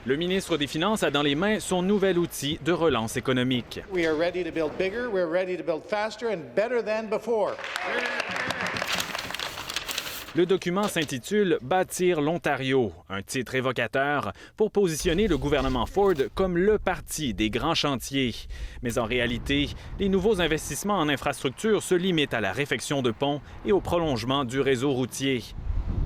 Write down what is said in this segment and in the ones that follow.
Le ministre des Finances a dans les mains son nouvel outil de relance économique. We are ready to build bigger, we're ready to build faster and better than before. Le document s'intitule « Bâtir l'Ontario », un titre évocateur pour positionner le gouvernement Ford comme le parti des grands chantiers. Mais en réalité, les nouveaux investissements en infrastructure se limitent à la réfection de ponts et au prolongement du réseau routier.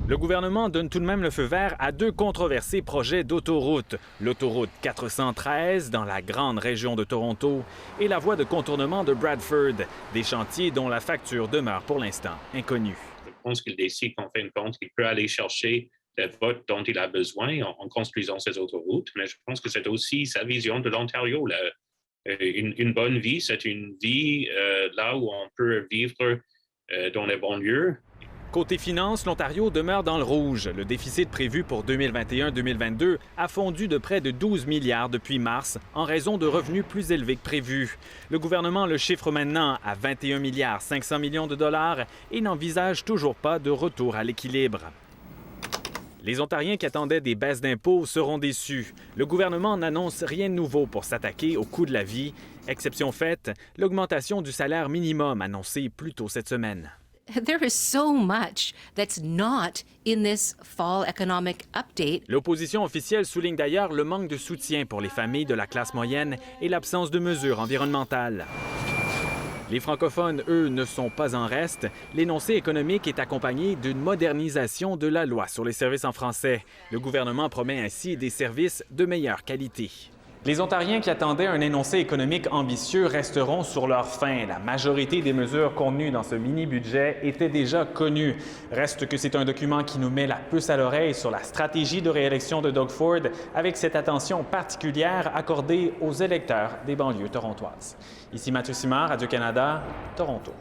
Le gouvernement donne tout de même le feu vert à deux controversés projets d'autoroute. L'autoroute 413 dans la grande région de Toronto et la voie de contournement de Bradford, des chantiers dont la facture demeure pour l'instant inconnue. Je pense qu'il décide qu'en fin de compte, il peut aller chercher le vote dont il a besoin en construisant ces autoroutes, mais je pense que c'est aussi sa vision de l'Ontario. Une bonne vie, c'est une vie là où on peut vivre dans les banlieues. Côté finances, l'Ontario demeure dans le rouge. Le déficit prévu pour 2021-2022 a fondu de près de 12 milliards depuis mars en raison de revenus plus élevés que prévu. Le gouvernement le chiffre maintenant à 21 milliards 500 millions de dollars et n'envisage toujours pas de retour à l'équilibre. Les Ontariens qui attendaient des baisses d'impôts seront déçus. Le gouvernement n'annonce rien de nouveau pour s'attaquer au coût de la vie. Exception faite, l'augmentation du salaire minimum annoncée plus tôt cette semaine. There is so much that's not in this fall economic update. L'opposition officielle souligne d'ailleurs le manque de soutien pour les familles de la classe moyenne et l'absence de mesures environnementales. Les francophones, eux, ne sont pas en reste. L'énoncé économique est accompagné d'une modernisation de la loi sur les services en français. Le gouvernement promet ainsi des services de meilleure qualité. Les Ontariens qui attendaient un énoncé économique ambitieux resteront sur leur faim. La majorité des mesures contenues dans ce mini-budget étaient déjà connues. Reste que c'est un document qui nous met la puce à l'oreille sur la stratégie de réélection de Doug Ford, avec cette attention particulière accordée aux électeurs des banlieues torontoises. Ici Mathieu Simard, Radio-Canada, Toronto.